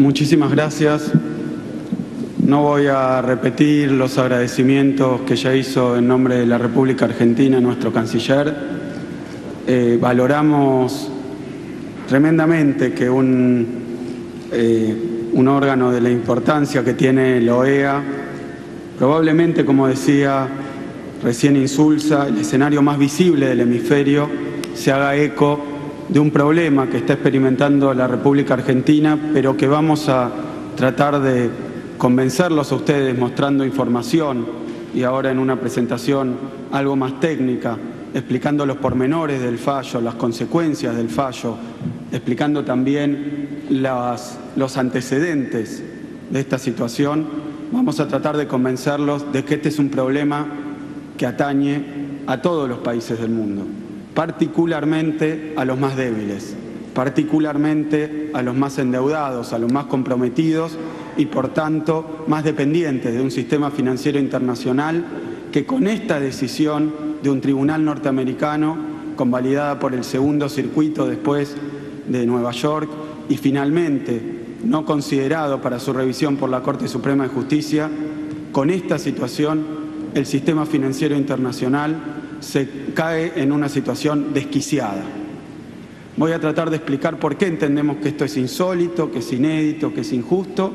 muchísimas gracias. No voy a repetir los agradecimientos que ya hizo en nombre de la República Argentina nuestro canciller. Valoramos tremendamente que un órgano de la importancia que tiene la OEA, probablemente, como decía recién Insulza, el escenario más visible del hemisferio, se haga eco de un problema que está experimentando la República Argentina, pero que vamos a tratar de convencerlos a ustedes mostrando información y ahora en una presentación algo más técnica, explicando los pormenores del fallo, las consecuencias del fallo, explicando también los antecedentes de esta situación. Vamos a tratar de convencerlos de que este es un problema que atañe a todos los países del mundo, particularmente a los más débiles, particularmente a los más endeudados, a los más comprometidos y, por tanto, más dependientes de un sistema financiero internacional que, con esta decisión de un tribunal norteamericano, convalidada por el segundo circuito después de Nueva York y finalmente no considerado para su revisión por la Corte Suprema de Justicia, con esta situación el sistema financiero internacional se cae en una situación desquiciada. Voy a tratar de explicar por qué entendemos que esto es insólito, que es inédito, que es injusto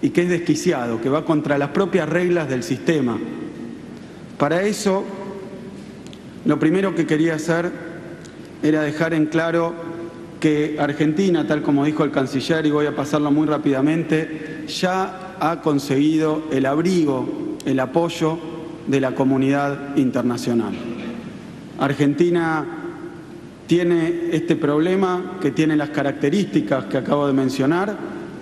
y que es desquiciado, que va contra las propias reglas del sistema. Para eso, lo primero que quería hacer era dejar en claro que Argentina, tal como dijo el canciller, y voy a pasarlo muy rápidamente, ya ha conseguido el abrigo, el apoyo de la comunidad internacional. Argentina tiene este problema que tiene las características que acabo de mencionar,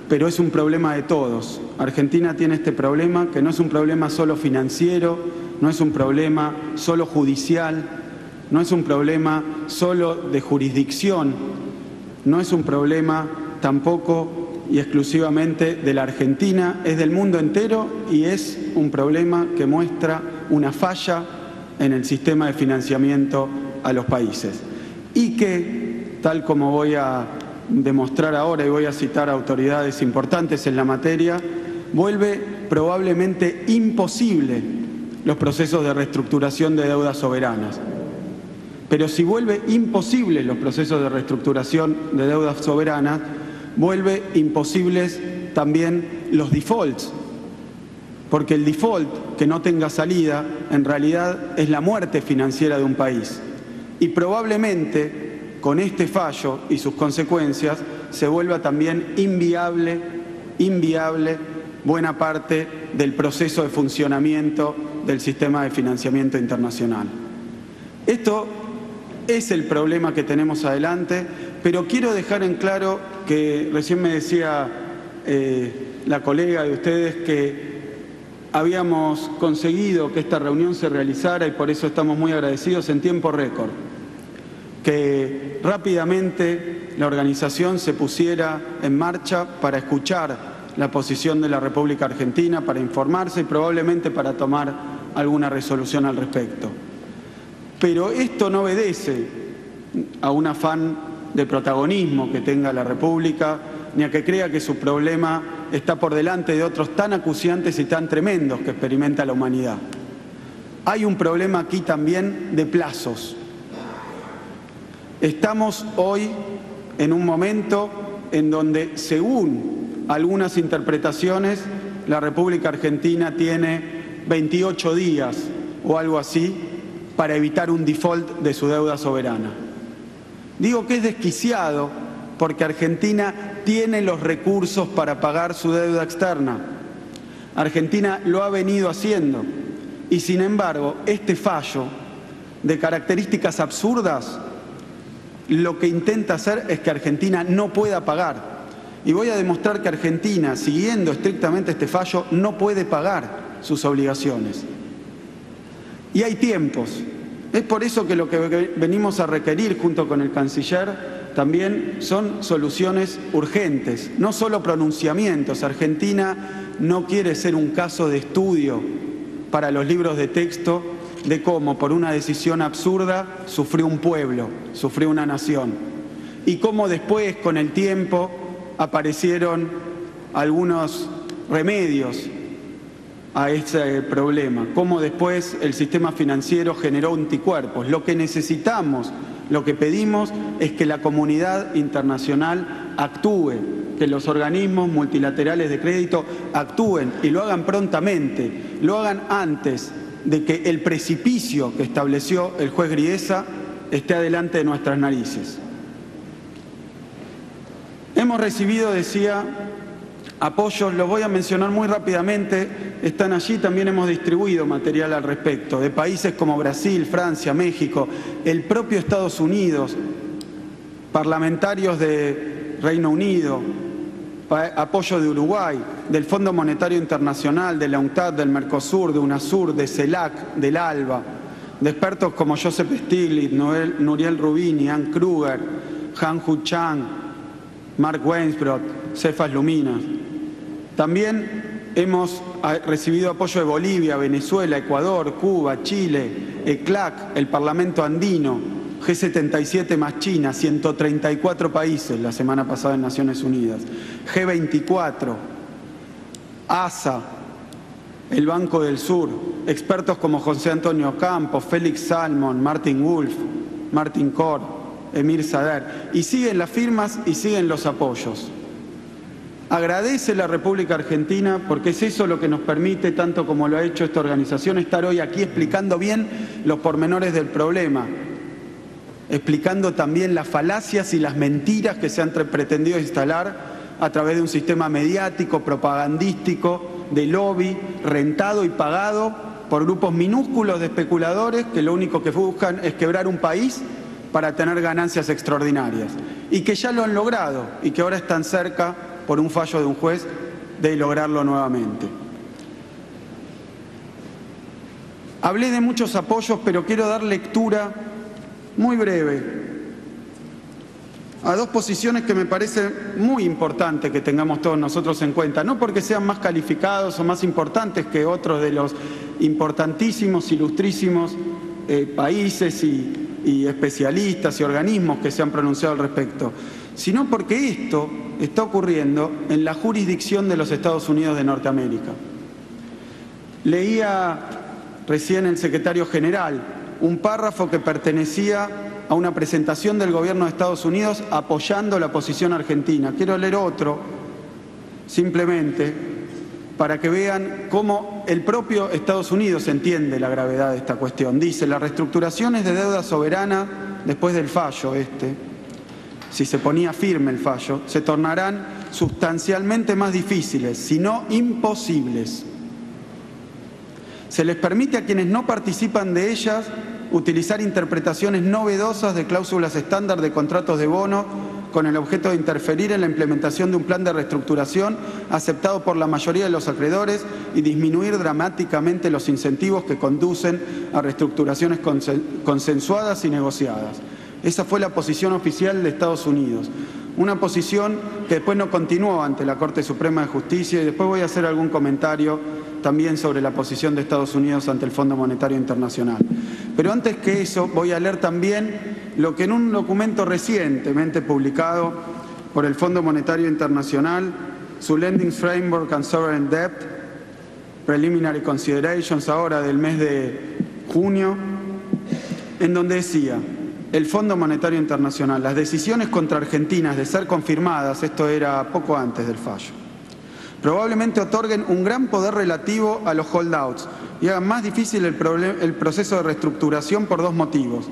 pero es un problema de todos. Argentina tiene este problema que no es un problema solo financiero, no es un problema solo judicial, no es un problema solo de jurisdicción, no es un problema tampoco y exclusivamente de la Argentina, es del mundo entero y es un problema que muestra una falla en el sistema de financiamiento a los países. Y que, tal como voy a demostrar ahora y voy a citar a autoridades importantes en la materia, vuelve probablemente imposible los procesos de reestructuración de deudas soberanas. Pero si vuelve imposible los procesos de reestructuración de deudas soberanas, vuelve imposibles también los defaults, porque el default que no tenga salida en realidad es la muerte financiera de un país. Y probablemente con este fallo y sus consecuencias se vuelva también inviable buena parte del proceso de funcionamiento del sistema de financiamiento internacional. Esto es el problema que tenemos adelante, pero quiero dejar en claro que recién me decía la colega de ustedes que habíamos conseguido que esta reunión se realizara y por eso estamos muy agradecidos en tiempo récord, que rápidamente la organización se pusiera en marcha para escuchar la posición de la República Argentina, para informarse y probablemente para tomar alguna resolución al respecto. Pero esto no obedece a un afán de protagonismo que tenga la República, ni a que crea que su problema está por delante de otros tan acuciantes y tan tremendos que experimenta la humanidad. Hay un problema aquí también de plazos. Estamos hoy en un momento en donde, según algunas interpretaciones, la República Argentina tiene 28 días o algo así para evitar un default de su deuda soberana. Digo que es desquiciado porque Argentina tiene los recursos para pagar su deuda externa. Argentina lo ha venido haciendo y, sin embargo, este fallo de características absurdas lo que intenta hacer es que Argentina no pueda pagar. Y voy a demostrar que Argentina, siguiendo estrictamente este fallo, no puede pagar sus obligaciones. Y hay tiempos. Es por eso que lo que venimos a requerir junto con el canciller también son soluciones urgentes, no solo pronunciamientos. Argentina no quiere ser un caso de estudio para los libros de texto de cómo por una decisión absurda sufrió un pueblo, sufrió una nación. Y cómo después, con el tiempo, aparecieron algunos remedios a ese problema, cómo después el sistema financiero generó anticuerpos. Lo que necesitamos, lo que pedimos es que la comunidad internacional actúe, que los organismos multilaterales de crédito actúen y lo hagan prontamente, lo hagan antes de que el precipicio que estableció el juez Griesa esté adelante de nuestras narices. Hemos recibido, decía, apoyos, los voy a mencionar muy rápidamente, están allí, también hemos distribuido material al respecto, de países como Brasil, Francia, México, el propio Estados Unidos, parlamentarios de Reino Unido, apoyo de Uruguay, del Fondo Monetario Internacional, de la UNCTAD, del Mercosur, de UNASUR, de CELAC, del ALBA, de expertos como Joseph Stiglitz, Nouriel Rubini, Ann Kruger, Han-Hu Chang, Mark Weinsbrot, Cefas Luminas. También hemos recibido apoyo de Bolivia, Venezuela, Ecuador, Cuba, Chile, ECLAC, el Parlamento Andino, G77 más China, 134 países la semana pasada en Naciones Unidas, G24, ASA, el Banco del Sur, expertos como José Antonio Campos, Félix Salmon, Martin Wolf, Martin Kor, Emir Sader, y siguen las firmas y siguen los apoyos. Agradece la República Argentina porque es eso lo que nos permite, tanto como lo ha hecho esta organización, estar hoy aquí explicando bien los pormenores del problema, explicando también las falacias y las mentiras que se han pretendido instalar a través de un sistema mediático, propagandístico, de lobby, rentado y pagado por grupos minúsculos de especuladores que lo único que buscan es quebrar un país para tener ganancias extraordinarias y que ya lo han logrado y que ahora están cerca, por un fallo de un juez, de lograrlo nuevamente. Hablé de muchos apoyos, pero quiero dar lectura muy breve a dos posiciones que me parece muy importante que tengamos todos nosotros en cuenta, no porque sean más calificados o más importantes que otros de los importantísimos, ilustrísimos países y especialistas y organismos que se han pronunciado al respecto, sino porque esto está ocurriendo en la jurisdicción de los Estados Unidos de Norteamérica. Leía recién el secretario general un párrafo que pertenecía a una presentación del gobierno de Estados Unidos apoyando la posición argentina. Quiero leer otro, simplemente, para que vean cómo el propio Estados Unidos entiende la gravedad de esta cuestión. Dice, las reestructuraciones de deuda soberana después del fallo si se ponía firme el fallo, se tornarán sustancialmente más difíciles, si no imposibles. Se les permite a quienes no participan de ellas utilizar interpretaciones novedosas de cláusulas estándar de contratos de bono con el objeto de interferir en la implementación de un plan de reestructuración aceptado por la mayoría de los acreedores y disminuir dramáticamente los incentivos que conducen a reestructuraciones consensuadas y negociadas. Esa fue la posición oficial de Estados Unidos. Una posición que después no continuó ante la Corte Suprema de Justicia y después voy a hacer algún comentario también sobre la posición de Estados Unidos ante el Fondo Monetario Internacional. Pero antes que eso voy a leer también lo que en un documento recientemente publicado por el Fondo Monetario Internacional, su Lending Framework and Sovereign Debt, Preliminary Considerations, ahora del mes de junio, en donde decía: el Fondo Monetario Internacional, las decisiones contra Argentina de ser confirmadas, esto era poco antes del fallo, probablemente otorguen un gran poder relativo a los holdouts y hagan más difícil el proceso de reestructuración por dos motivos.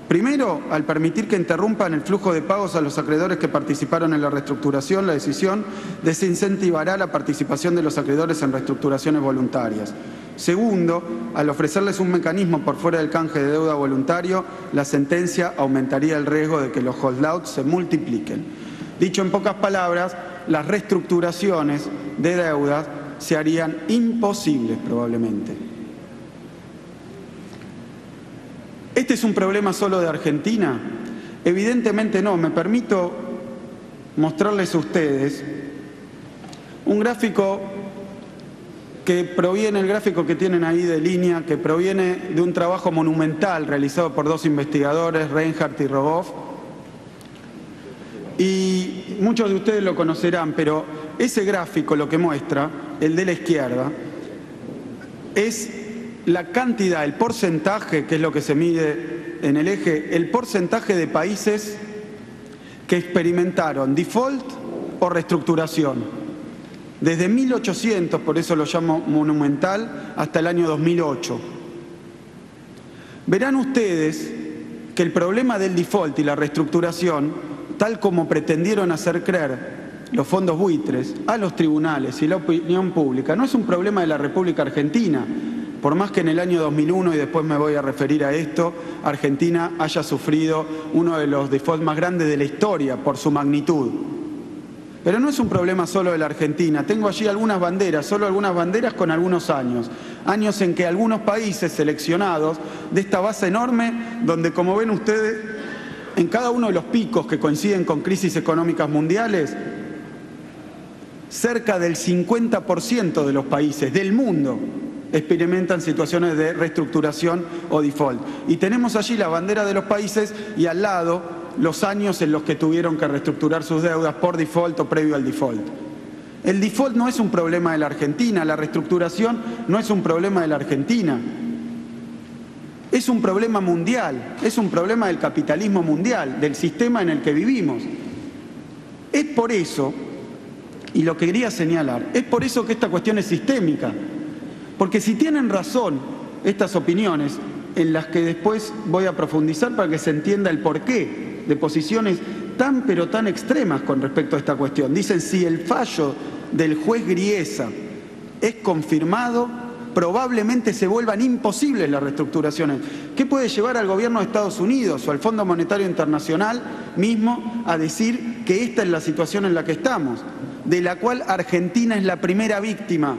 Primero, al permitir que interrumpan el flujo de pagos a los acreedores que participaron en la reestructuración, la decisión desincentivará la participación de los acreedores en reestructuraciones voluntarias. Segundo, al ofrecerles un mecanismo por fuera del canje de deuda voluntario, la sentencia aumentaría el riesgo de que los holdouts se multipliquen. Dicho en pocas palabras, las reestructuraciones de deudas se harían imposibles probablemente. ¿Este es un problema solo de Argentina? Evidentemente no. Me permito mostrarles a ustedes un gráfico que proviene, el gráfico que tienen ahí de línea, que proviene de un trabajo monumental realizado por dos investigadores, Reinhardt y Rogoff. Y muchos de ustedes lo conocerán, pero ese gráfico lo que muestra, el de la izquierda, es la cantidad, el porcentaje, que es lo que se mide en el eje, el porcentaje de países que experimentaron default o reestructuración. Desde 1800, por eso lo llamo monumental, hasta el año 2008. Verán ustedes que el problema del default y la reestructuración, tal como pretendieron hacer creer los fondos buitres a los tribunales y la opinión pública, no es un problema de la República Argentina, por más que en el año 2001, y después me voy a referir a esto, Argentina haya sufrido uno de los defaults más grandes de la historia por su magnitud. Pero no es un problema solo de la Argentina. Tengo allí algunas banderas, solo algunas banderas con algunos años. Años en que algunos países seleccionados de esta base enorme, donde como ven ustedes, en cada uno de los picos que coinciden con crisis económicas mundiales, cerca del 50% de los países del mundo experimentan situaciones de reestructuración o default. Y tenemos allí la bandera de los países y al lado los años en los que tuvieron que reestructurar sus deudas por default o previo al default. El default no es un problema de la Argentina, la reestructuración no es un problema de la Argentina. Es un problema mundial, es un problema del capitalismo mundial, del sistema en el que vivimos. Es por eso, y lo que quería señalar, es por eso que esta cuestión es sistémica. Porque si tienen razón estas opiniones, en las que después voy a profundizar para que se entienda el porqué de posiciones tan pero tan extremas con respecto a esta cuestión. Dicen, si el fallo del juez Griesa es confirmado, probablemente se vuelvan imposibles las reestructuraciones. ¿Qué puede llevar al gobierno de Estados Unidos o al Fondo Monetario Internacional mismo a decir que esta es la situación en la que estamos, de la cual Argentina es la primera víctima?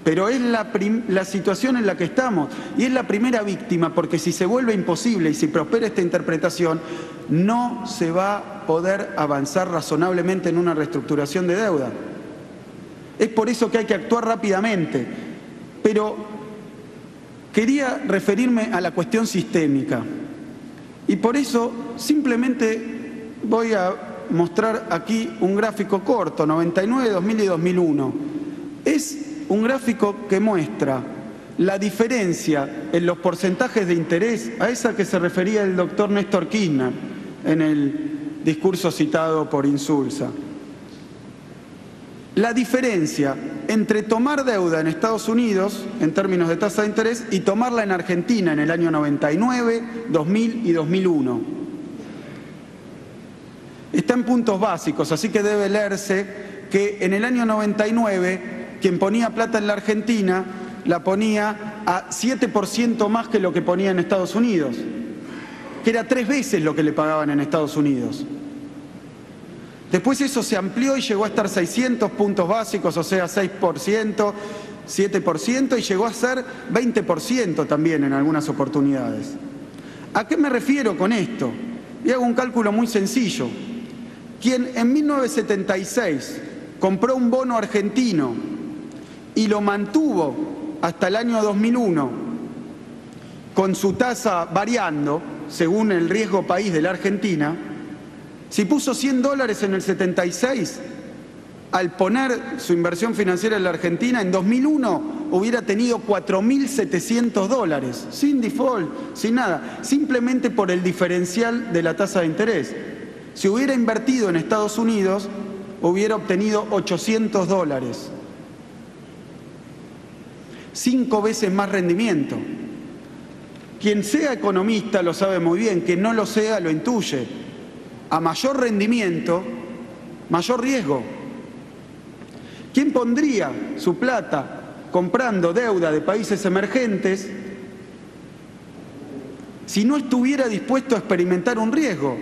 Pero es la situación en la que estamos y es la primera víctima porque si se vuelve imposible y si prospera esta interpretación, no se va a poder avanzar razonablemente en una reestructuración de deuda. Es por eso que hay que actuar rápidamente. Pero quería referirme a la cuestión sistémica y por eso simplemente voy a mostrar aquí un gráfico corto, 99, 2000 y 2001. Es un gráfico que muestra la diferencia en los porcentajes de interés a esa que se refería el doctor Néstor Kirchner en el discurso citado por Insulza. La diferencia entre tomar deuda en Estados Unidos en términos de tasa de interés y tomarla en Argentina en el año 99, 2000 y 2001. Está en puntos básicos, así que debe leerse que en el año 99 quien ponía plata en la Argentina la ponía a 7% más que lo que ponía en Estados Unidos, que era 3 veces lo que le pagaban en Estados Unidos. Después eso se amplió y llegó a estar 600 puntos básicos, o sea, 6%, 7%, y llegó a ser 20% también en algunas oportunidades. ¿A qué me refiero con esto? Y hago un cálculo muy sencillo. Quien en 1976 compró un bono argentino y lo mantuvo hasta el año 2001 con su tasa variando según el riesgo país de la Argentina, si puso $100 en el 76, al poner su inversión financiera en la Argentina, en 2001 hubiera tenido $4.700, sin default, sin nada, simplemente por el diferencial de la tasa de interés. Si hubiera invertido en Estados Unidos, hubiera obtenido $800. 5 veces más rendimiento. Quien sea economista lo sabe muy bien, quien no lo sea lo intuye. A mayor rendimiento, mayor riesgo. ¿Quién pondría su plata comprando deuda de países emergentes si no estuviera dispuesto a experimentar un riesgo?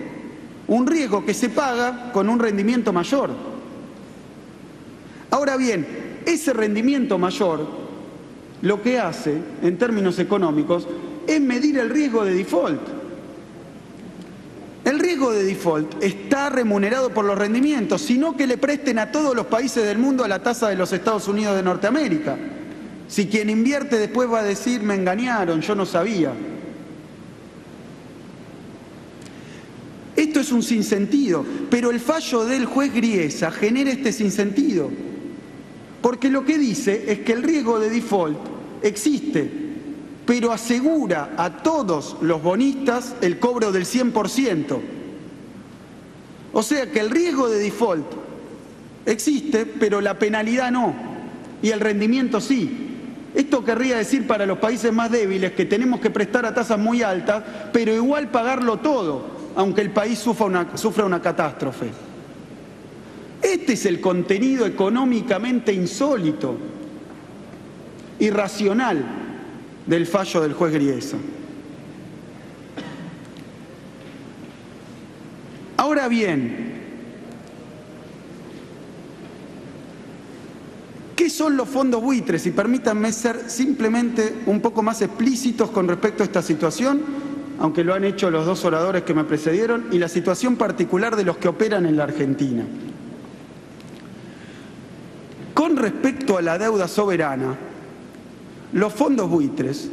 Un riesgo que se paga con un rendimiento mayor. Ahora bien, ese rendimiento mayor lo que hace, en términos económicos, es medir el riesgo de default. El riesgo de default está remunerado por los rendimientos, sino que le presten a todos los países del mundo a la tasa de los Estados Unidos de Norteamérica. Si quien invierte después va a decir, me engañaron, yo no sabía. Esto esto es un sinsentido, pero el fallo del juez Griesa genera este sinsentido, porque lo que dice es que el riesgo de default existe, pero asegura a todos los bonistas el cobro del 100%. O sea que el riesgo de default existe, pero la penalidad no, y el rendimiento sí. Esto querría decir para los países más débiles que tenemos que prestar a tasas muy altas, pero igual pagarlo todo, aunque el país sufra una catástrofe. Este es el contenido económicamente insólito, irracional del fallo del juez Griesa. Ahora bien, ¿qué son los fondos buitres? Y permítanme ser simplemente un poco más explícitos con respecto a esta situación, aunque lo han hecho los dos oradores que me precedieron, y la situación particular de los que operan en la Argentina. Con respecto a la deuda soberana, los fondos buitres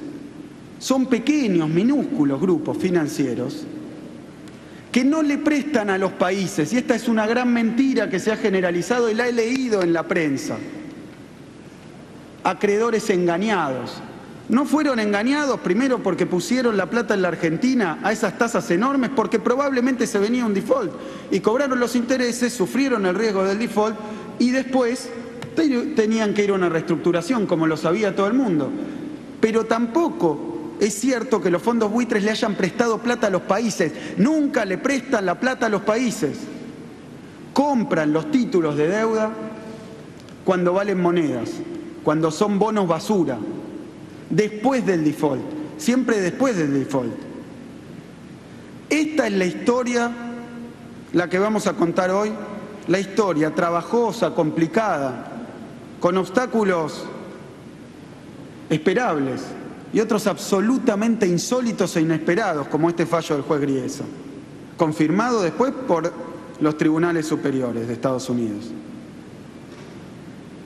son pequeños, minúsculos grupos financieros que no le prestan a los países, y esta es una gran mentira que se ha generalizado y la he leído en la prensa. Acreedores engañados. No fueron engañados primero porque pusieron la plata en la Argentina a esas tasas enormes, porque probablemente se venía un default y cobraron los intereses, sufrieron el riesgo del default y después tenían que ir a una reestructuración, como lo sabía todo el mundo. Pero tampoco es cierto que los fondos buitres le hayan prestado plata a los países. Nunca le prestan la plata a los países. Compran los títulos de deuda cuando valen monedas, cuando son bonos basura, después del default, siempre después del default. Esta es la historia, la que vamos a contar hoy, la historia trabajosa, complicada, con obstáculos esperables y otros absolutamente insólitos e inesperados, como este fallo del juez Griesa, confirmado después por los tribunales superiores de Estados Unidos.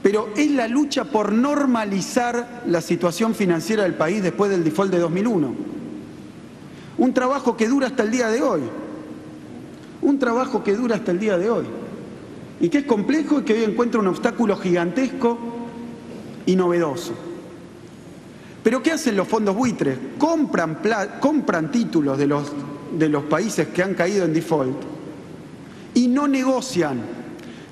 Pero es la lucha por normalizar la situación financiera del país después del default de 2001. Un trabajo que dura hasta el día de hoy. Un trabajo que dura hasta el día de hoy. Y que es complejo y que hoy encuentra un obstáculo gigantesco y novedoso. ¿Pero qué hacen los fondos buitres? Compran títulos de los países que han caído en default y no negocian.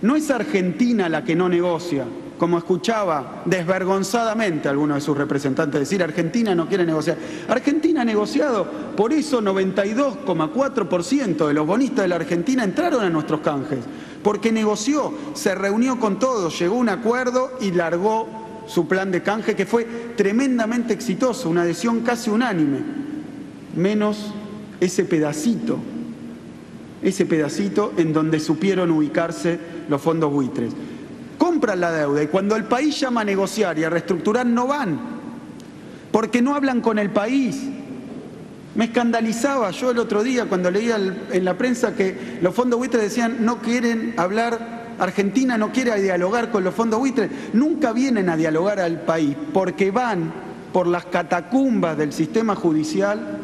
No es Argentina la que no negocia, como escuchaba desvergonzadamente a alguno de sus representantes decir, Argentina no quiere negociar. Argentina ha negociado, por eso 92,4% de los bonistas de la Argentina entraron a nuestros canjes, porque negoció, se reunió con todos, llegó a un acuerdo y largó su plan de canje, que fue tremendamente exitoso, una adhesión casi unánime, menos ese pedacito en donde supieron ubicarse los fondos buitres. Compran la deuda y cuando el país llama a negociar y a reestructurar no van, porque no hablan con el país. Me escandalizaba yo el otro día cuando leía en la prensa que los fondos buitres decían no quieren hablar, Argentina no quiere dialogar con los fondos buitres. Nunca vienen a dialogar al país porque van por las catacumbas del sistema judicial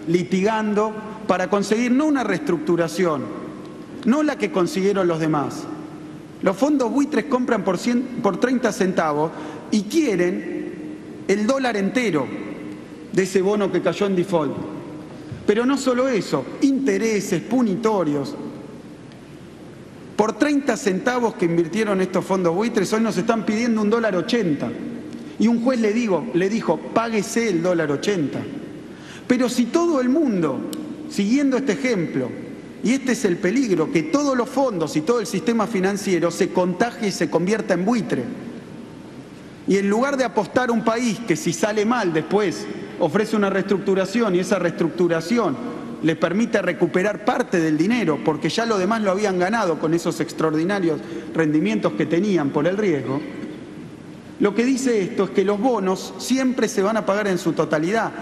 litigando para conseguir no una reestructuración, no la que consiguieron los demás. Los fondos buitres compran por 30 centavos y quieren el dólar entero de ese bono que cayó en default. Pero no solo eso, intereses punitorios. Por 30 centavos que invirtieron estos fondos buitres, hoy nos están pidiendo $1.80. Y un juez le dijo, páguese el $1.80. Pero si todo el mundo, siguiendo este ejemplo, y este es el peligro, que todos los fondos y todo el sistema financiero se contagie y se convierta en buitre. Y en lugar de apostar a un país que si sale mal después ofrece una reestructuración y esa reestructuración le permite recuperar parte del dinero, porque ya lo demás lo habían ganado con esos extraordinarios rendimientos que tenían por el riesgo, lo que dice esto es que los bonos siempre se van a pagar en su totalidad.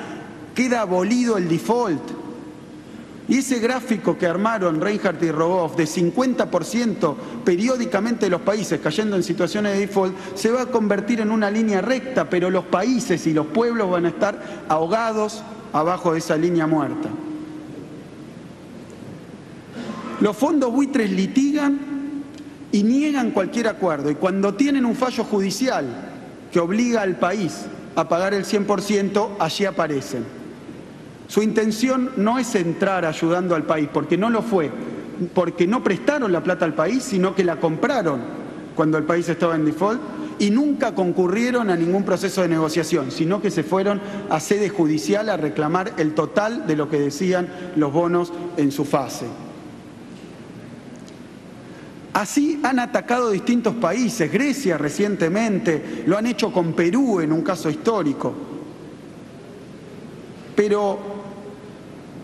Queda abolido el default. Y ese gráfico que armaron Reinhardt y Rogoff de 50% periódicamente de los países cayendo en situaciones de default se va a convertir en una línea recta, pero los países y los pueblos van a estar ahogados abajo de esa línea muerta. Los fondos buitres litigan y niegan cualquier acuerdo, y cuando tienen un fallo judicial que obliga al país a pagar el 100%, allí aparecen. Su intención no es entrar ayudando al país, porque no lo fue, porque no prestaron la plata al país, sino que la compraron cuando el país estaba en default, y nunca concurrieron a ningún proceso de negociación, sino que se fueron a sede judicial a reclamar el total de lo que decían los bonos en su fase. Así han atacado distintos países, Grecia recientemente, lo han hecho con Perú en un caso histórico. Pero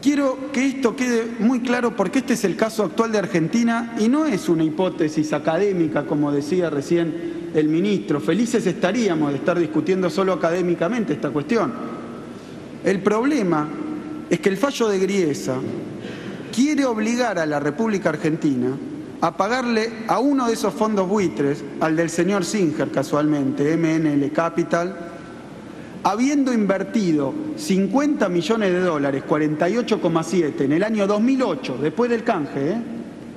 quiero que esto quede muy claro, porque este es el caso actual de Argentina y no es una hipótesis académica, como decía recién el ministro. Felices estaríamos de estar discutiendo solo académicamente esta cuestión. El problema es que el fallo de Griesa quiere obligar a la República Argentina a pagarle a uno de esos fondos buitres, al del señor Singer casualmente, MNL Capital, habiendo invertido 50 millones de dólares, 48,7 en el año 2008, después del canje,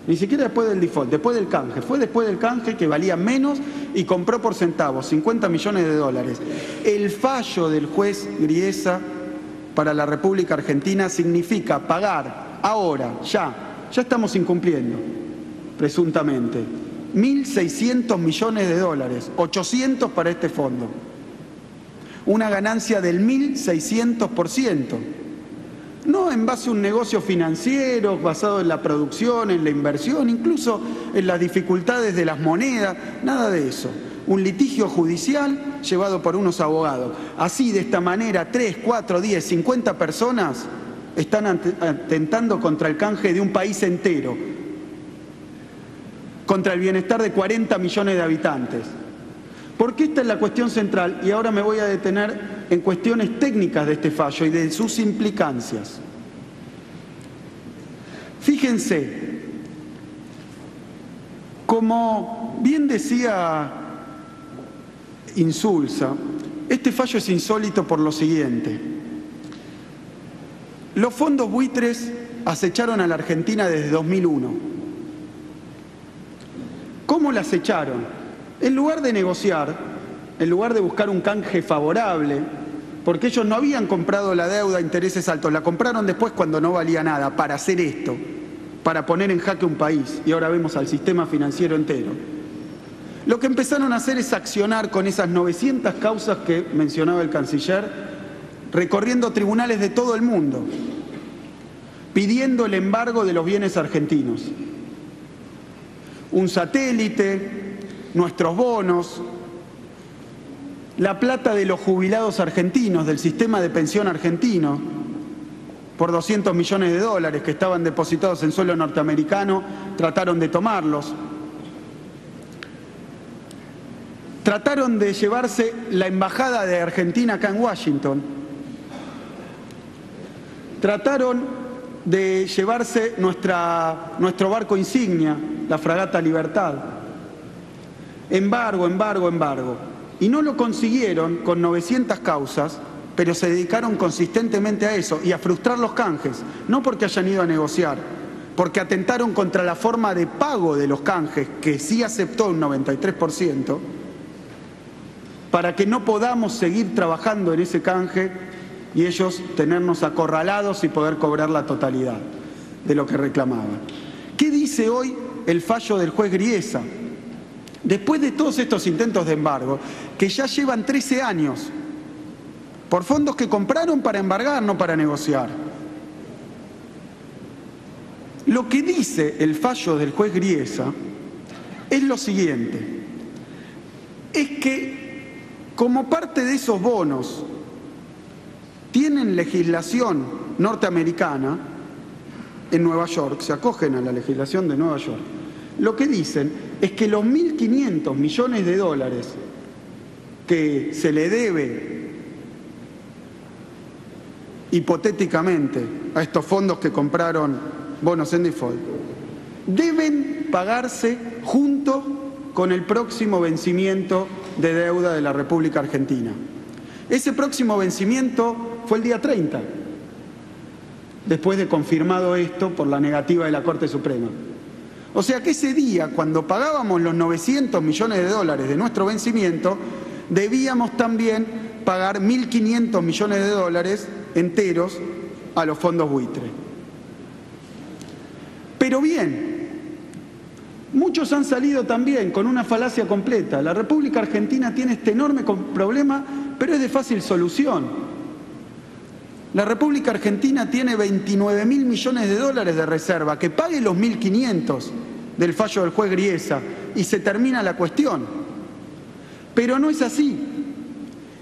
ni siquiera después del default, después del canje, fue después del canje que valía menos y compró por centavos, 50 millones de dólares. El fallo del juez Griesa para la República Argentina significa pagar ahora, ya estamos incumpliendo, presuntamente, 1.600 millones de dólares, 800 para este fondo. Una ganancia del 1.600%. No en base a un negocio financiero basado en la producción, en la inversión, incluso en las dificultades de las monedas, nada de eso. Un litigio judicial llevado por unos abogados. Así, de esta manera, 3, 4, 10, 50 personas están atentando contra el canje de un país entero, contra el bienestar de 40 millones de habitantes. Porque esta es la cuestión central, y ahora me voy a detener en cuestiones técnicas de este fallo y de sus implicancias. Fíjense, como bien decía Insulza, este fallo es insólito por lo siguiente. Los fondos buitres acecharon a la Argentina desde 2001. ¿Cómo la acecharon? En lugar de negociar, en lugar de buscar un canje favorable, porque ellos no habían comprado la deuda a intereses altos, la compraron después cuando no valía nada, para hacer esto, para poner en jaque un país, y ahora vemos al sistema financiero entero. Lo que empezaron a hacer es accionar con esas 900 causas que mencionaba el canciller, recorriendo tribunales de todo el mundo, pidiendo el embargo de los bienes argentinos. Un satélite, nuestros bonos, la plata de los jubilados argentinos, del sistema de pensión argentino, por 200 millones de dólares que estaban depositados en suelo norteamericano, trataron de tomarlos. Trataron de llevarse la embajada de Argentina acá en Washington. Trataron de llevarse nuestro barco insignia, la fragata Libertad. Embargo. Y no lo consiguieron con 900 causas, pero se dedicaron consistentemente a eso y a frustrar los canjes, no porque hayan ido a negociar, porque atentaron contra la forma de pago de los canjes, que sí aceptó un 93%, para que no podamos seguir trabajando en ese canje y ellos tenernos acorralados y poder cobrar la totalidad de lo que reclamaban. ¿Qué dice hoy el fallo del juez Griesa? Después de todos estos intentos de embargo, que ya llevan 13 años, por fondos que compraron para embargar, no para negociar. Lo que dice el fallo del juez Griesa es lo siguiente, es que como parte de esos bonos tienen legislación norteamericana en Nueva York, se acogen a la legislación de Nueva York. Lo que dicen es que los 1.500 millones de dólares que se le debe hipotéticamente a estos fondos que compraron bonos en default deben pagarse junto con el próximo vencimiento de deuda de la República Argentina. Ese próximo vencimiento fue el día 30, después de confirmado esto por la negativa de la Corte Suprema. O sea que ese día, cuando pagábamos los 900 millones de dólares de nuestro vencimiento, debíamos también pagar 1.500 millones de dólares enteros a los fondos buitre. Pero bien, muchos han salido también con una falacia completa. La República Argentina tiene este enorme problema, pero es de fácil solución. La República Argentina tiene 29.000 millones de dólares de reserva, que pague los 1.500 del fallo del juez Griesa y se termina la cuestión. Pero no es así.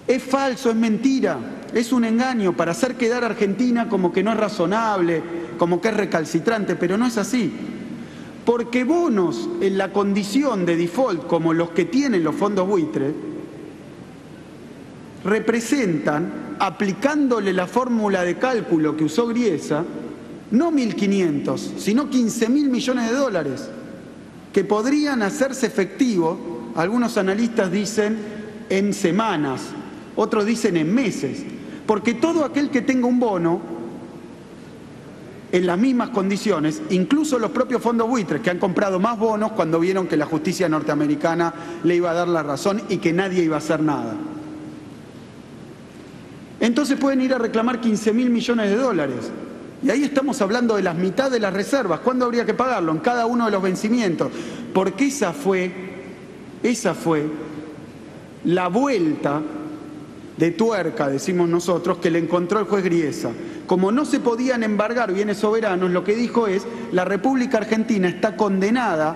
Es falso, es mentira, es un engaño para hacer quedar a Argentina como que no es razonable, como que es recalcitrante, pero no es así. Porque bonos en la condición de default como los que tienen los fondos buitre representan, aplicándole la fórmula de cálculo que usó Griesa, no 1.500, sino 15.000 millones de dólares, que podrían hacerse efectivos, algunos analistas dicen en semanas, otros dicen en meses, porque todo aquel que tenga un bono en las mismas condiciones, incluso los propios fondos buitres que han comprado más bonos cuando vieron que la justicia norteamericana le iba a dar la razón y que nadie iba a hacer nada. Entonces pueden ir a reclamar 15.000 millones de dólares. Y ahí estamos hablando de la mitad de las reservas. ¿Cuándo habría que pagarlo? En cada uno de los vencimientos. Porque esa fue la vuelta de tuerca, decimos nosotros, que le encontró el juez Griesa. Como no se podían embargar bienes soberanos, lo que dijo es: la República Argentina está condenada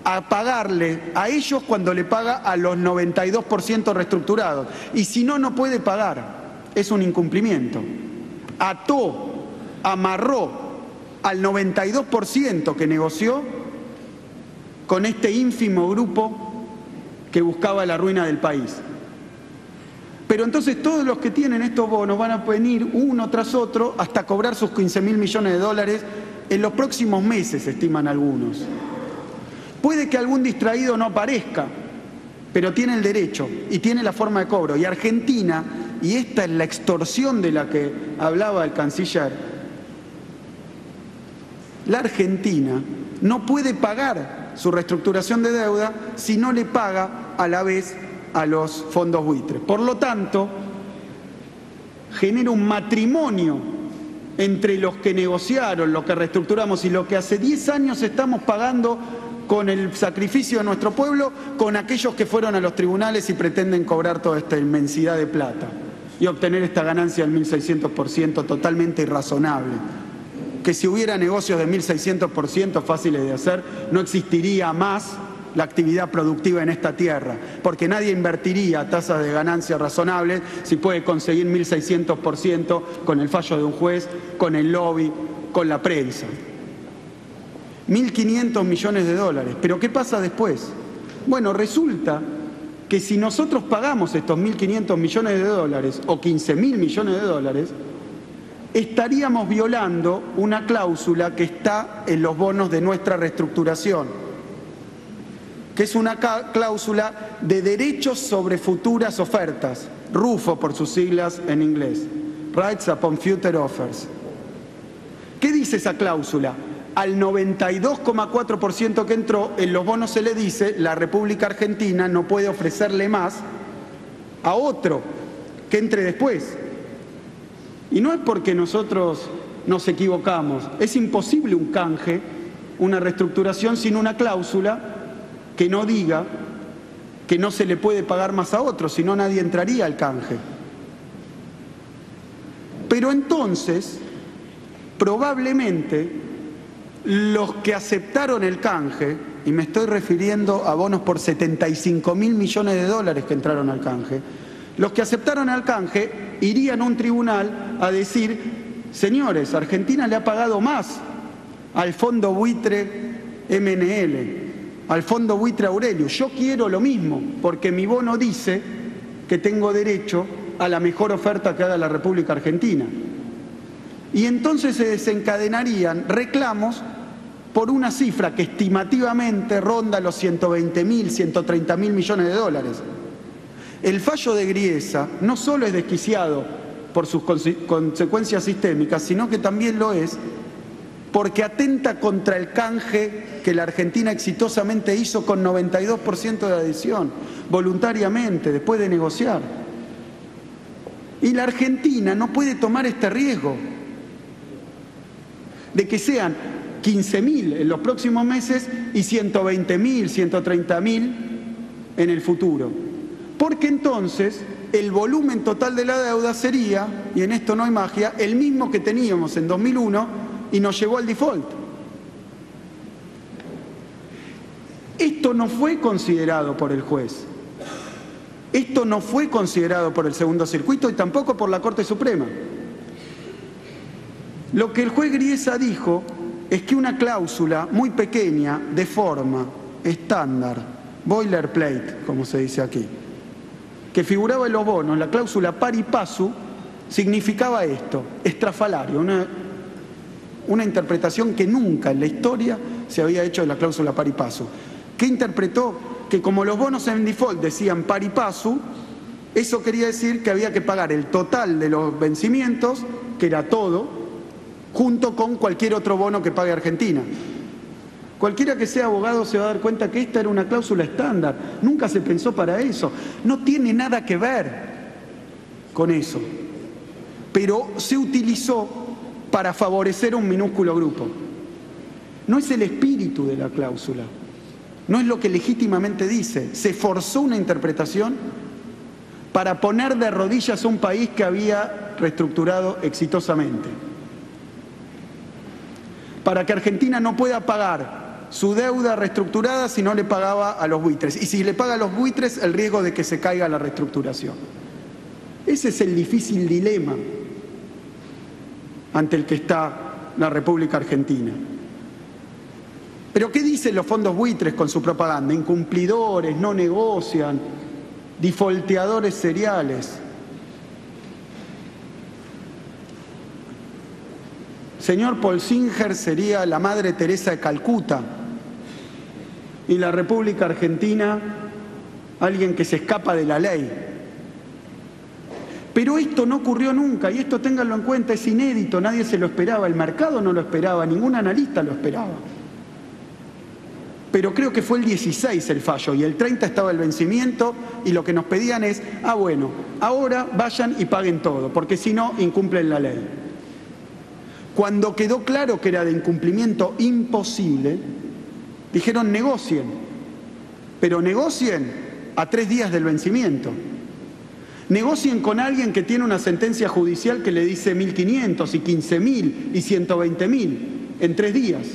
a pagarle a ellos cuando le paga a los 92% reestructurados. Y si no, no puede pagar. Es un incumplimiento. Ató, amarró al 92% que negoció con este ínfimo grupo que buscaba la ruina del país. Pero entonces todos los que tienen estos bonos van a venir uno tras otro hasta cobrar sus 15.000 millones de dólares en los próximos meses, estiman algunos. Puede que algún distraído no aparezca, pero tiene el derecho y tiene la forma de cobro. Y Argentina, y esta es la extorsión de la que hablaba el canciller, la Argentina no puede pagar su reestructuración de deuda si no le paga a la vez a los fondos buitres. Por lo tanto, genera un matrimonio entre los que negociaron, los que reestructuramos y lo que hace 10 años estamos pagando con el sacrificio de nuestro pueblo, con aquellos que fueron a los tribunales y pretenden cobrar toda esta inmensidad de plata y obtener esta ganancia del 1.600% totalmente irrazonable. Que si hubiera negocios de 1.600% fáciles de hacer, no existiría más la actividad productiva en esta tierra, porque nadie invertiría tasas de ganancia razonables si puede conseguir 1.600% con el fallo de un juez, con el lobby, con la prensa. 1.500 millones de dólares. ¿Pero qué pasa después? Bueno, resulta que si nosotros pagamos estos 1.500 millones de dólares o 15.000 millones de dólares, estaríamos violando una cláusula que está en los bonos de nuestra reestructuración, que es una cláusula de derechos sobre futuras ofertas, RUFO por sus siglas en inglés, Rights Upon Future Offers. ¿Qué dice esa cláusula? Al 92,4% que entró, en los bonos se le dice: la República Argentina no puede ofrecerle más a otro que entre después. Y no es porque nosotros nos equivocamos, es imposible un canje, una reestructuración sin una cláusula que no diga que no se le puede pagar más a otro, si no nadie entraría al canje. Pero entonces, probablemente, los que aceptaron el canje, y me estoy refiriendo a bonos por 75.000 millones de dólares que entraron al canje, los que aceptaron el canje irían a un tribunal a decir: señores, Argentina le ha pagado más al fondo buitre MNL, al fondo buitre Aurelio, yo quiero lo mismo, porque mi bono dice que tengo derecho a la mejor oferta que haga la República Argentina. Y entonces se desencadenarían reclamos por una cifra que estimativamente ronda los 120.000, 130.000 millones de dólares. El fallo de Griesa no solo es desquiciado por sus consecuencias sistémicas, sino que también lo es porque atenta contra el canje que la Argentina exitosamente hizo con 92% de adhesión, voluntariamente, después de negociar. Y la Argentina no puede tomar este riesgo de que sean 15.000 en los próximos meses y 120.000, 130.000 en el futuro. Porque entonces el volumen total de la deuda sería, y en esto no hay magia, el mismo que teníamos en 2001 y nos llevó al default. Esto no fue considerado por el juez. Esto no fue considerado por el segundo circuito y tampoco por la Corte Suprema. Lo que el juez Griesa dijo es que una cláusula muy pequeña, de forma, estándar, boilerplate, como se dice aquí, que figuraba en los bonos, la cláusula pari passu, significaba esto, estrafalario, una interpretación que nunca en la historia se había hecho de la cláusula pari passu. ¿Qué interpretó? Que como los bonos en default decían pari passu, eso quería decir que había que pagar el total de los vencimientos, que era todo, junto con cualquier otro bono que pague Argentina. Cualquiera que sea abogado se va a dar cuenta que esta era una cláusula estándar, nunca se pensó para eso, no tiene nada que ver con eso, pero se utilizó para favorecer a un minúsculo grupo. No es el espíritu de la cláusula, no es lo que legítimamente dice, se forzó una interpretación para poner de rodillas a un país que había reestructurado exitosamente, para que Argentina no pueda pagar su deuda reestructurada si no le pagaba a los buitres. Y si le paga a los buitres, el riesgo de que se caiga la reestructuración. Ese es el difícil dilema ante el que está la República Argentina. Pero ¿qué dicen los fondos buitres con su propaganda? Incumplidores, no negocian, defaulteadores seriales. Señor Paul Singer sería la Madre Teresa de Calcuta y la República Argentina alguien que se escapa de la ley. Pero esto no ocurrió nunca y esto ténganlo en cuenta, es inédito, nadie se lo esperaba, el mercado no lo esperaba, ningún analista lo esperaba. Pero creo que fue el 16 el fallo y el 30 estaba el vencimiento y lo que nos pedían es, bueno, ahora vayan y paguen todo, porque si no incumplen la ley. Cuando quedó claro que era de incumplimiento imposible, dijeron negocien, pero negocien a 3 días del vencimiento. Negocien con alguien que tiene una sentencia judicial que le dice 1.500 y 15.000 y 120.000 en 3 días.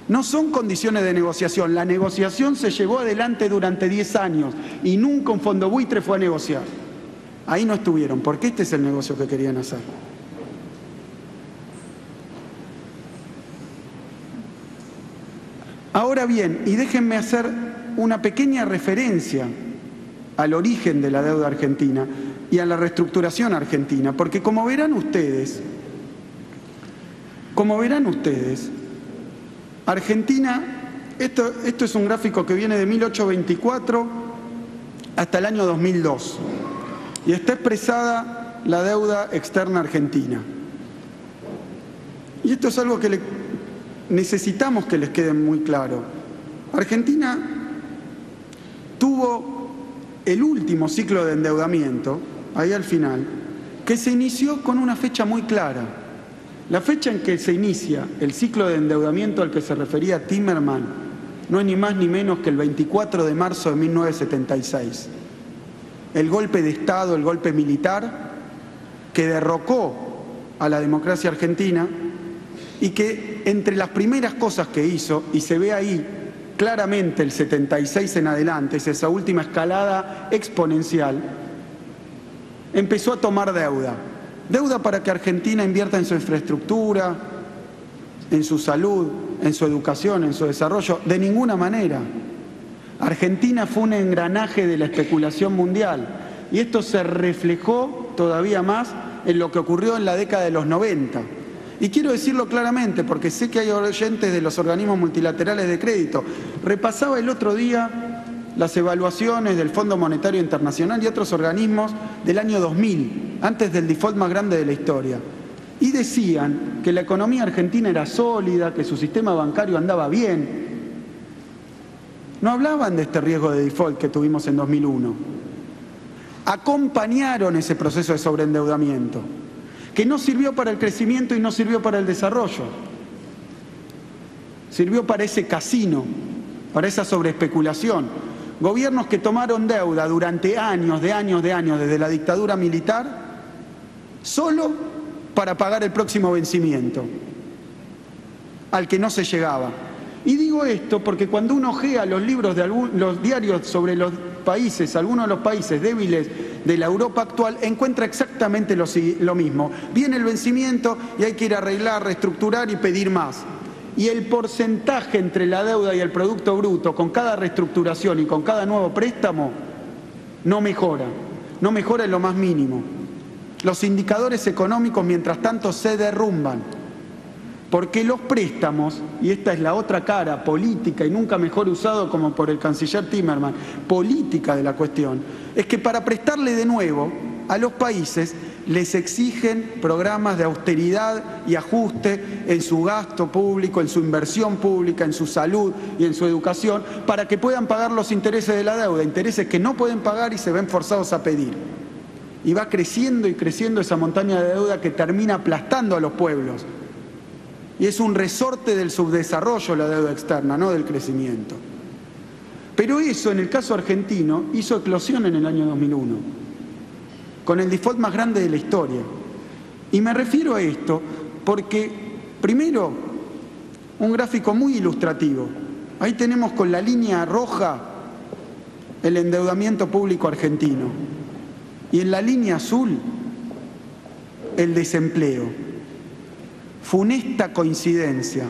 No son condiciones de negociación. La negociación se llevó adelante durante 10 años y nunca un fondo buitre fue a negociar. Ahí no estuvieron, porque este es el negocio que querían hacer. Ahora bien, y déjenme hacer una pequeña referencia al origen de la deuda argentina y a la reestructuración argentina, porque como verán ustedes, Argentina, esto es un gráfico que viene de 1824 hasta el año 2002, y está expresada la deuda externa argentina. Y esto es algo que necesitamos que les quede muy claro. Argentina tuvo el último ciclo de endeudamiento, ahí al final, que se inició con una fecha muy clara. La fecha en que se inicia el ciclo de endeudamiento al que se refería Timerman no es ni más ni menos que el 24 de marzo de 1976. El golpe de Estado, el golpe militar, que derrocó a la democracia argentina y que entre las primeras cosas que hizo, y se ve ahí claramente el 76 en adelante, es esa última escalada exponencial, empezó a tomar deuda. Deuda para que Argentina invierta en su infraestructura, en su salud, en su educación, en su desarrollo. De ninguna manera. Argentina fue un engranaje de la especulación mundial y esto se reflejó todavía más en lo que ocurrió en la década de los 90. Y quiero decirlo claramente porque sé que hay oyentes de los organismos multilaterales de crédito. Repasaba el otro día las evaluaciones del Fondo Monetario Internacional y otros organismos del año 2000, antes del default más grande de la historia. y decían que la economía argentina era sólida, que su sistema bancario andaba bien. No hablaban de este riesgo de default que tuvimos en 2001. Acompañaron ese proceso de sobreendeudamiento, que no sirvió para el crecimiento y no sirvió para el desarrollo. Sirvió para ese casino, para esa sobreespeculación. Gobiernos que tomaron deuda durante años, desde la dictadura militar, solo para pagar el próximo vencimiento, al que no se llegaba. Y digo esto porque cuando uno ojea los libros de los diarios sobre los países, algunos de los países débiles de la Europa actual, encuentra exactamente lo mismo. Viene el vencimiento y hay que ir a arreglar, reestructurar y pedir más. Y el porcentaje entre la deuda y el Producto Bruto con cada reestructuración y con cada nuevo préstamo no mejora en lo más mínimo. Los indicadores económicos, mientras tanto, se derrumban, porque los préstamos, y esta es la otra cara política y nunca mejor usado como por el canciller Timmermans, política de la cuestión, es que para prestarle de nuevo a los países les exigen programas de austeridad y ajuste en su gasto público, en su inversión pública, en su salud y en su educación, para que puedan pagar los intereses de la deuda, intereses que no pueden pagar y se ven forzados a pedir. Y va creciendo y creciendo esa montaña de deuda que termina aplastando a los pueblos. Y es un resorte del subdesarrollo la deuda externa, no del crecimiento. Pero eso, en el caso argentino, hizo eclosión en el año 2001, con el default más grande de la historia. Y me refiero a esto porque, primero, un gráfico muy ilustrativo. Ahí tenemos con la línea roja el endeudamiento público argentino. Y en la línea azul, el desempleo. Funesta coincidencia,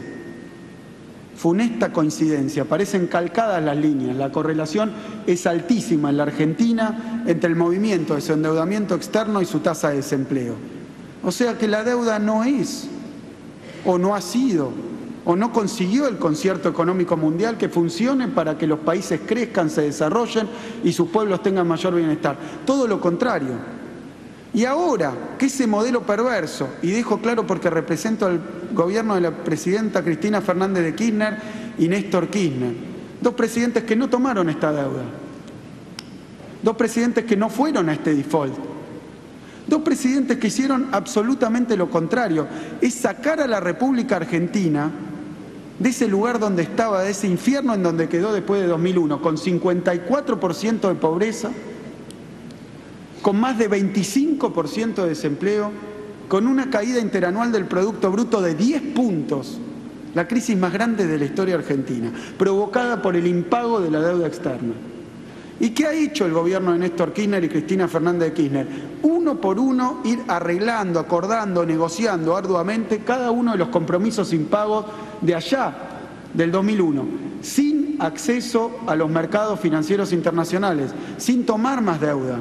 parecen calcadas las líneas, la correlación es altísima en la Argentina entre el movimiento de su endeudamiento externo y su tasa de desempleo. O sea que la deuda no es, o no ha sido, o no consiguió el concierto económico mundial que funcione para que los países crezcan, se desarrollen y sus pueblos tengan mayor bienestar. Todo lo contrario. Y ahora que ese modelo perverso, y dejo claro porque represento al gobierno de la presidenta Cristina Fernández de Kirchner y Néstor Kirchner, dos presidentes que no tomaron esta deuda, dos presidentes que no fueron a este default, dos presidentes que hicieron absolutamente lo contrario, es sacar a la República Argentina de ese lugar donde estaba, de ese infierno en donde quedó después de 2001, con 54% de pobreza, con más de 25% de desempleo, con una caída interanual del Producto Bruto de 10 puntos, la crisis más grande de la historia argentina, provocada por el impago de la deuda externa. ¿Y qué ha hecho el gobierno de Néstor Kirchner y Cristina Fernández de Kirchner? Uno por uno ir arreglando, acordando, negociando arduamente cada uno de los compromisos impagos de allá, del 2001, sin acceso a los mercados financieros internacionales, sin tomar más deuda.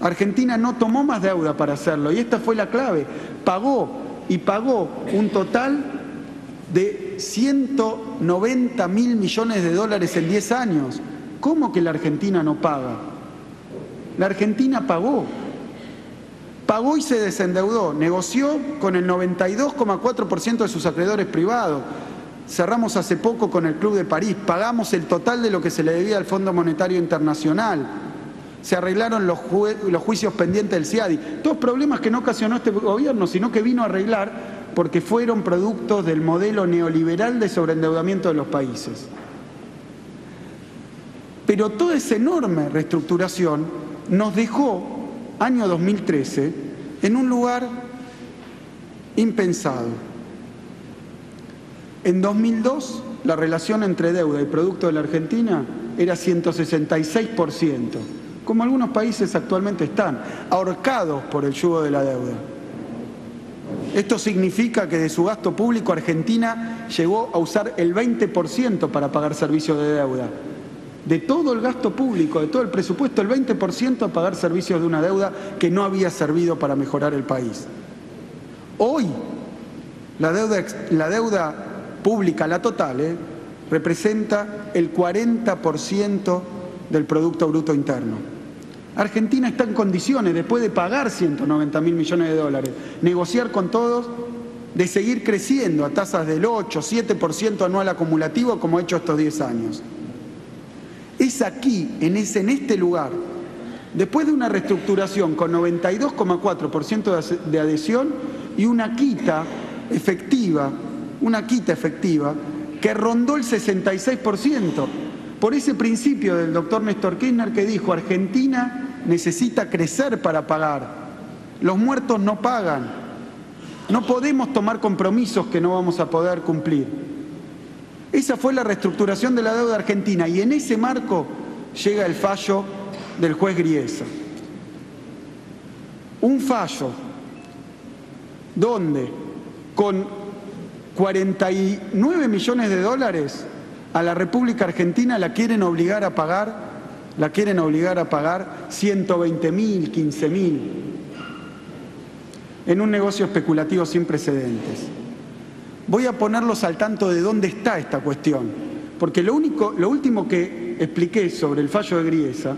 Argentina no tomó más deuda para hacerlo y esta fue la clave. Pagó un total de 190.000 millones de dólares en 10 años. ¿Cómo que la Argentina no paga? La Argentina pagó y se desendeudó, negoció con el 92,4% de sus acreedores privados. Cerramos hace poco con el Club de París, pagamos el total de lo que se le debía al Fondo Monetario Internacional. Se arreglaron los juicios pendientes del CIADI. Todos problemas que no ocasionó este gobierno, sino que vino a arreglar porque fueron productos del modelo neoliberal de sobreendeudamiento de los países. Pero toda esa enorme reestructuración nos dejó, año 2013, en un lugar impensado. En 2002, la relación entre deuda y producto de la Argentina era 166%. Como algunos países actualmente están, ahorcados por el yugo de la deuda. Esto significa que de su gasto público Argentina llegó a usar el 20% para pagar servicios de deuda. De todo el gasto público, de todo el presupuesto, el 20% a pagar servicios de una deuda que no había servido para mejorar el país. Hoy, la deuda pública, la total, representa el 40% del Producto Bruto Interno. Argentina está en condiciones, después de pagar 190.000 millones de dólares, negociar con todos, de seguir creciendo a tasas del 8, 7% anual acumulativo como ha hecho estos 10 años. Es aquí, en este lugar, después de una reestructuración con 92,4% de adhesión y una quita efectiva que rondó el 66%, por ese principio del doctor Néstor Kirchner que dijo: Argentina necesita crecer para pagar, los muertos no pagan, no podemos tomar compromisos que no vamos a poder cumplir. Esa fue la reestructuración de la deuda argentina y en ese marco llega el fallo del juez Griesa. Un fallo donde con 49 millones de dólares a la República Argentina la quieren obligar a pagar 120.000, 15.000 en un negocio especulativo sin precedentes. Voy a ponerlos al tanto de dónde está esta cuestión, porque lo último que expliqué sobre el fallo de Griesa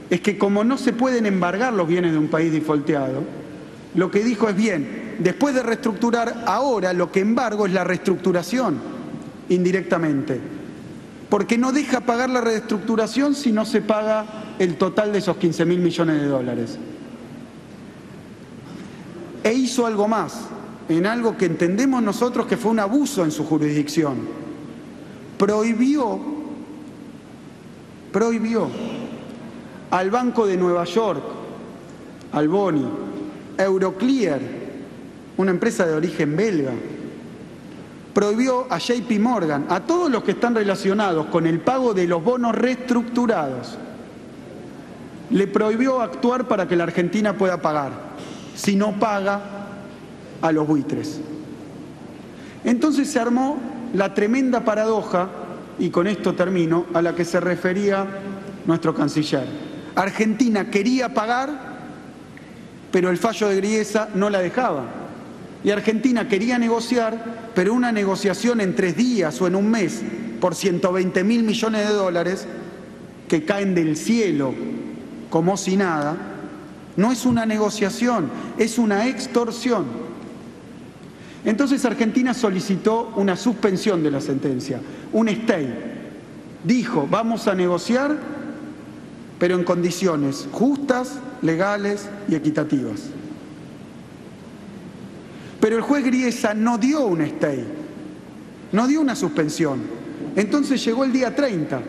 es que como no se pueden embargar los bienes de un país defaulteado, lo que dijo es: bien, después de reestructurar, ahora lo que embargo es la reestructuración, indirectamente, porque no deja pagar la reestructuración si no se paga el total de esos 15.000 millones de dólares. E hizo algo más, en algo que entendemos nosotros que fue un abuso en su jurisdicción. Prohibió al Banco de Nueva York, al Boni, Euroclear, una empresa de origen belga, prohibió a JP Morgan, a todos los que están relacionados con el pago de los bonos reestructurados, le prohibió actuar para que la Argentina pueda pagar, si no paga a los buitres. Entonces se armó la tremenda paradoja, y con esto termino, a la que se refería nuestro canciller. Argentina quería pagar, pero el fallo de Griesa no la dejaba. Y Argentina quería negociar, pero una negociación en 3 días o en un mes por 120.000 millones de dólares que caen del cielo como si nada, no es una negociación, es una extorsión. Entonces Argentina solicitó una suspensión de la sentencia, un stay. Dijo: vamos a negociar, pero en condiciones justas, legales y equitativas. Pero el juez Griesa no dio un stay, no dio una suspensión. Entonces llegó el día 30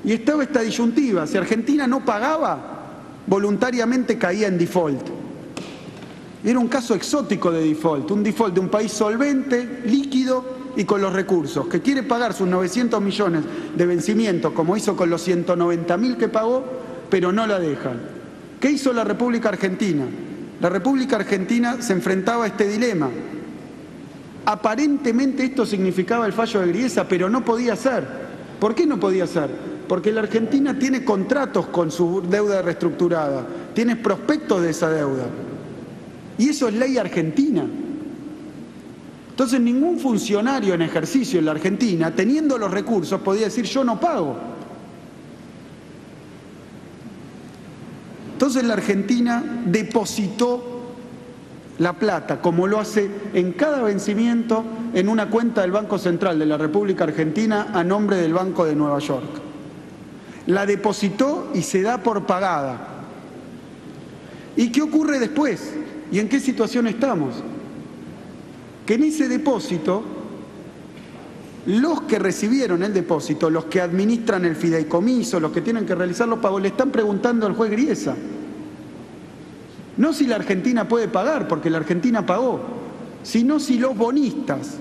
y estaba esta disyuntiva: si Argentina no pagaba, voluntariamente caía en default. Era un caso exótico de default, un default de un país solvente, líquido y con los recursos, que quiere pagar sus 900 millones de vencimiento, como hizo con los 190.000 que pagó, pero no la dejan. ¿Qué hizo la República Argentina? La República Argentina se enfrentaba a este dilema. Aparentemente esto significaba el fallo de Griesa, pero no podía ser. ¿Por qué no podía ser? Porque la Argentina tiene contratos con su deuda reestructurada, tiene prospectos de esa deuda. Y eso es ley argentina. Entonces ningún funcionario en ejercicio en la Argentina, teniendo los recursos, podía decir: yo no pago. Entonces la Argentina depositó la plata, como lo hace en cada vencimiento, en una cuenta del Banco Central de la República Argentina a nombre del Banco de Nueva York. La depositó y se da por pagada. ¿Y qué ocurre después? ¿Y en qué situación estamos? Que en ese depósito, los que recibieron el depósito, los que administran el fideicomiso, los que tienen que realizar los pagos, le están preguntando al juez Griesa. No si la Argentina puede pagar, porque la Argentina pagó, sino si los bonistas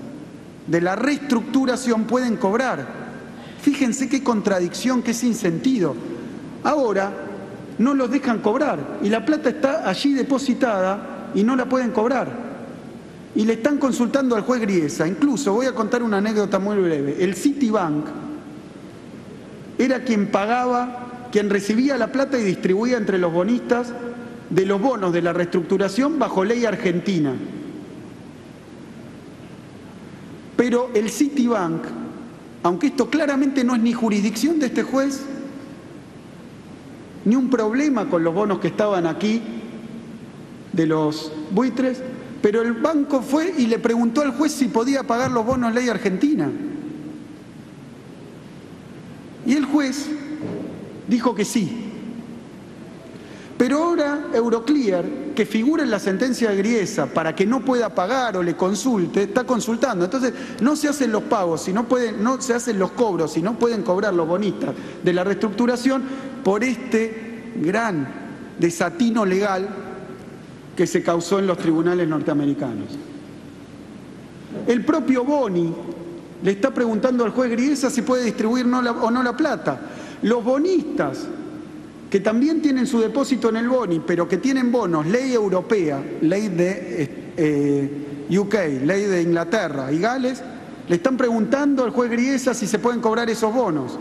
de la reestructuración pueden cobrar. Fíjense qué contradicción, qué sinsentido. Ahora no los dejan cobrar y la plata está allí depositada y no la pueden cobrar. Y le están consultando al juez Griesa. Incluso voy a contar una anécdota muy breve. El Citibank era quien pagaba, quien recibía la plata y distribuía entre los bonistas de los bonos de la reestructuración bajo ley argentina. Pero el Citibank, aunque esto claramente no es ni jurisdicción de este juez, ni un problema con los bonos que estaban aquí de los buitres, pero el banco fue y le preguntó al juez si podía pagar los bonos ley argentina. Y el juez dijo que sí. Pero ahora Euroclear, que figura en la sentencia de Griesa para que no pueda pagar o le consulte, está consultando. Entonces no se hacen los pagos, no se hacen los cobros, si no pueden cobrar los bonistas de la reestructuración por este gran desatino legal que se causó en los tribunales norteamericanos. El propio Boni le está preguntando al juez Griesa si puede distribuir o no la plata. Los bonistas, que también tienen su depósito en el Boni, pero que tienen bonos, ley europea, ley de UK, ley de Inglaterra y Gales, le están preguntando al juez Griesa si se pueden cobrar esos bonos.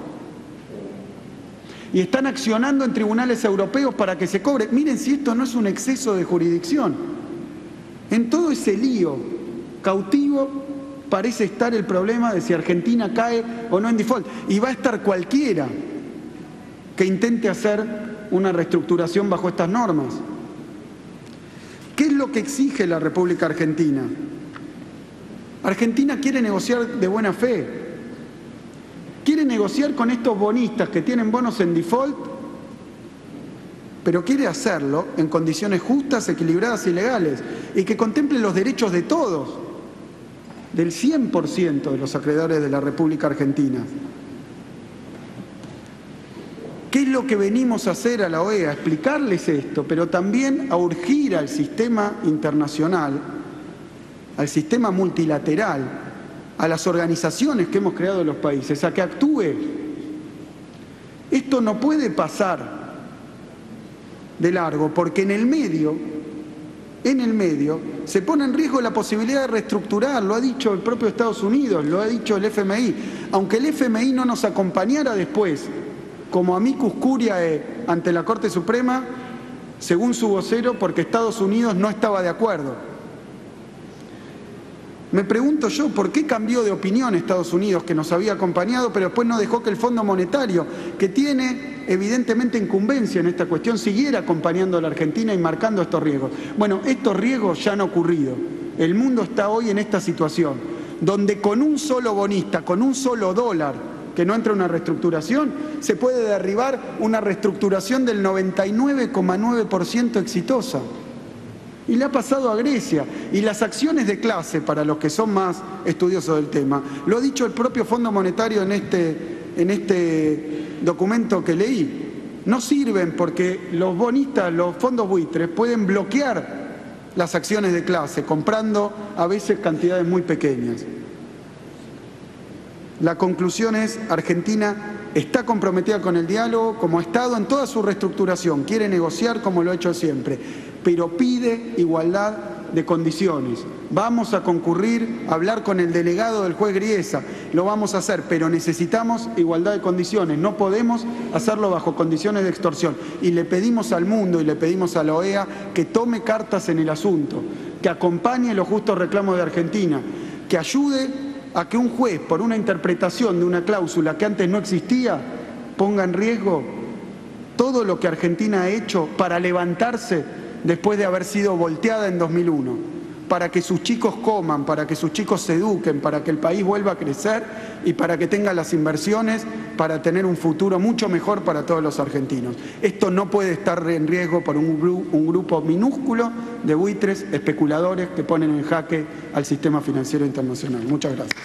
Y están accionando en tribunales europeos para que se cobre. Miren si esto no es un exceso de jurisdicción. En todo ese lío cautivo parece estar el problema de si Argentina cae o no en default. Y va a estar cualquiera que intente hacer una reestructuración bajo estas normas. ¿Qué es lo que exige la República Argentina? Argentina quiere negociar de buena fe. Quiere negociar con estos bonistas que tienen bonos en default, pero quiere hacerlo en condiciones justas, equilibradas y legales, y que contemple los derechos de todos, del 100% de los acreedores de la República Argentina. ¿Qué es lo que venimos a hacer a la OEA? A explicarles esto, pero también a urgir al sistema internacional, al sistema multilateral, a las organizaciones que hemos creado en los países, a que actúe. Esto no puede pasar de largo, porque en el medio se pone en riesgo la posibilidad de reestructurar, lo ha dicho el propio Estados Unidos, lo ha dicho el FMI. Aunque el FMI no nos acompañara después, como amicus curiae ante la Corte Suprema, según su vocero, porque Estados Unidos no estaba de acuerdo. Me pregunto yo, ¿por qué cambió de opinión Estados Unidos, que nos había acompañado, pero después no dejó que el Fondo Monetario, que tiene evidentemente incumbencia en esta cuestión, siguiera acompañando a la Argentina y marcando estos riesgos? Bueno, estos riesgos ya han ocurrido. El mundo está hoy en esta situación, donde con un solo bonista, con un solo dólar, que no entra una reestructuración, se puede derribar una reestructuración del 99,9% exitosa. Y le ha pasado a Grecia. Y las acciones de clase, para los que son más estudiosos del tema, lo ha dicho el propio Fondo Monetario en este documento que leí, no sirven porque los bonistas, los fondos buitres, pueden bloquear las acciones de clase, comprando a veces cantidades muy pequeñas. La conclusión es: Argentina está comprometida con el diálogo, como ha estado en toda su reestructuración, quiere negociar como lo ha hecho siempre, pero pide igualdad de condiciones. Vamos a concurrir a hablar con el delegado del juez Griesa, lo vamos a hacer, pero necesitamos igualdad de condiciones, no podemos hacerlo bajo condiciones de extorsión. Y le pedimos al mundo y le pedimos a la OEA que tome cartas en el asunto, que acompañe los justos reclamos de Argentina, que ayude a que un juez, por una interpretación de una cláusula que antes no existía, ponga en riesgo todo lo que Argentina ha hecho para levantarse después de haber sido volteada en 2001, para que sus chicos coman, para que sus chicos se eduquen, para que el país vuelva a crecer y para que tenga las inversiones para tener un futuro mucho mejor para todos los argentinos. Esto no puede estar en riesgo por un grupo minúsculo de buitres especuladores que ponen en jaque al sistema financiero internacional. Muchas gracias.